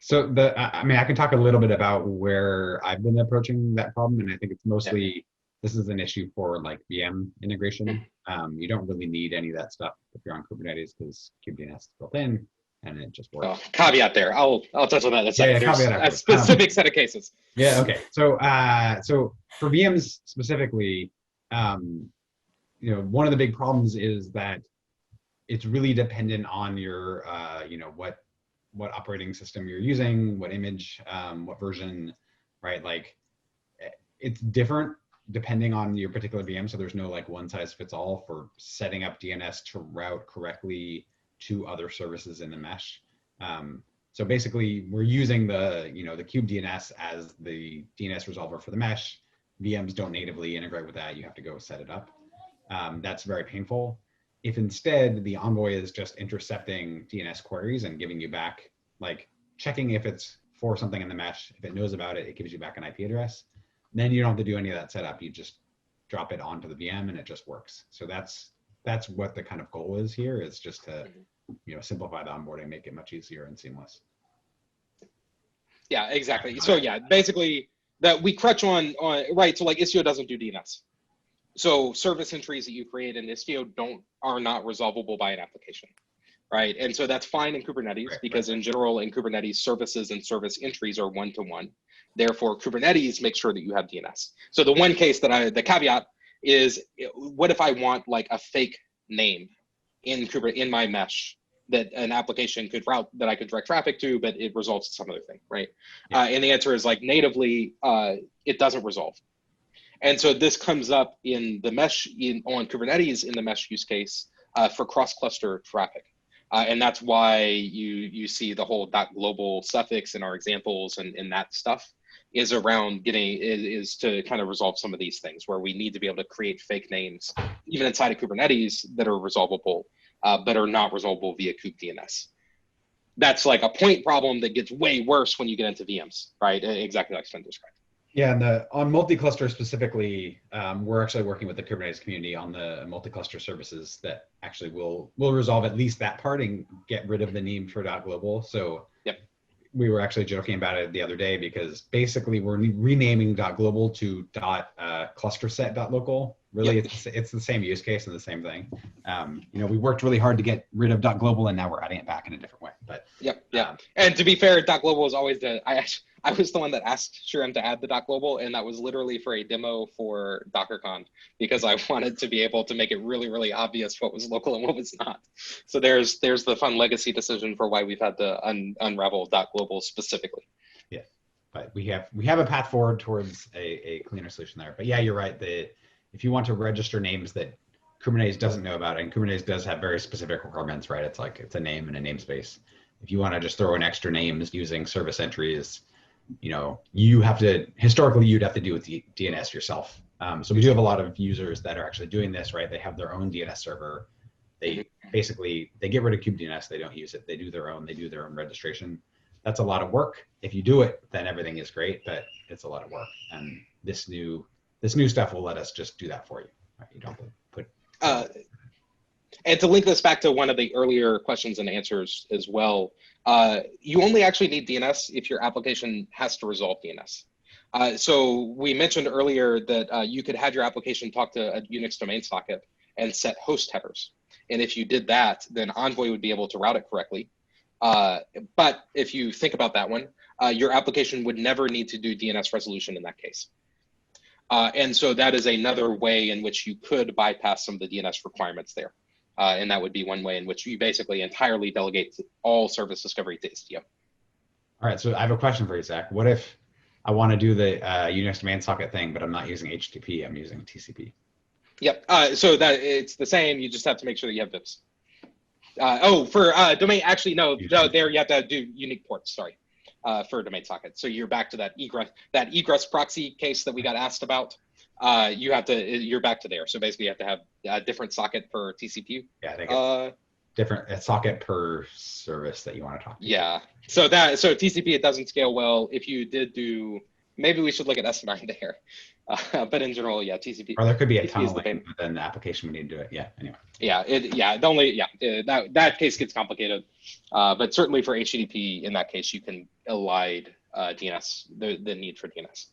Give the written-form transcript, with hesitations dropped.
So I mean, I can talk a little bit about where I've been approaching that problem, and I think it's mostly this is an issue for like VM integration. You don't really need any of that stuff if you're on Kubernetes because KubeDNS is built in and it just works. Oh, caveat there. I'll touch on that in a second. Yeah, There's a specific set of cases. Yeah. Okay. So so for VMs specifically, one of the big problems is that it's really dependent on your what operating system you're using, what image, what version, right? Like it's different depending on your particular VM. So there's no like one size fits all for setting up DNS to route correctly to other services in the mesh. So basically we're using the KubeDNS as the DNS resolver for the mesh. VMs don't natively integrate with that. You have to go set it up. That's very painful. If instead the Envoy is just intercepting DNS queries and giving you back, like checking if it's for something in the mesh, if it knows about it, it gives you back an IP address, then you don't have to do any of that setup. You just drop it onto the VM and it just works. So that's what the kind of goal is here, is just to simplify the onboarding, make it much easier and seamless. Yeah, exactly. So yeah, basically that we crutch on right. So like Istio doesn't do DNS. So service entries that you create in Istio are not resolvable by an application, right? And so that's fine in Kubernetes because in general in Kubernetes services and service entries are one-to-one. Therefore, Kubernetes makes sure that you have DNS. So the one case that the caveat is, what if I want like a fake name in my mesh that an application could route, that I could direct traffic to, but it resolves to some other thing, right? Yeah. And the answer is like natively, it doesn't resolve. And so this comes up in the mesh on Kubernetes in the mesh use case for cross-cluster traffic. And that's why you see the whole .global suffix in our examples and that stuff is around is to kind of resolve some of these things where we need to be able to create fake names, even inside of Kubernetes, that are resolvable, but are not resolvable via KubeDNS. That's like a point problem that gets way worse when you get into VMs, right? Exactly like Sven described. Yeah, and on multi-cluster specifically, we're actually working with the Kubernetes community on the multi-cluster services that actually will resolve at least that part and get rid of the need for .global. So we were actually joking about it the other day because basically we're renaming .global to clusterset.local. Really, it's the same use case and the same thing. We worked really hard to get rid of .global and now we're adding it back in a different way. But and to be fair, .global is always I was the one that asked Shrem to add the .global, and that was literally for a demo for DockerCon because I wanted to be able to make it really, really obvious what was local and what was not. So there's the fun legacy decision for why we've had to unravel .global specifically. Yeah, but we have a path forward towards a cleaner solution there. But yeah, you're right. If you want to register names that Kubernetes doesn't know about, and Kubernetes does have very specific requirements, right? It's like it's a name and a namespace. If you want to just throw in extra names using service entries, you have to, historically, you'd have to do with the DNS yourself. So we do have a lot of users that are actually doing this, right? They have their own DNS server. They get rid of KubeDNS. They don't use it. They do their own registration. That's a lot of work. If you do it, then everything is great, but it's a lot of work. And this new stuff will let us just do that for you. Right? You don't have to put. And to link this back to one of the earlier questions and answers as well, you only actually need DNS if your application has to resolve DNS. So we mentioned earlier that you could have your application talk to a Unix domain socket and set host headers. And if you did that, then Envoy would be able to route it correctly. But if you think about that one, your application would never need to do DNS resolution in that case. And so that is another way in which you could bypass some of the DNS requirements there. And that would be one way in which you basically entirely delegate all service discovery to Istio. All right, so I have a question for you, Zach. What if I want to do the Unix domain socket thing, but I'm not using HTTP, I'm using TCP? Yep, so that it's the same, you just have to make sure that you have VIPs. For domain, actually, no, there you have to do unique ports, sorry, for domain socket. So you're back to that egress proxy case that we got asked about. You're back to there. So basically you have to have a different socket per TCP. Yeah, I think it's different socket per service that you want to talk to. Yeah, so TCP, it doesn't scale well. If you did maybe we should look at S9 there. But in general, yeah, TCP. Or there could be a TCP is the tunneling, pain. but then the application would need to do it. Yeah. Anyway. Yeah, that case gets complicated, but certainly for HTTP, in that case, you can elide DNS, the need for DNS.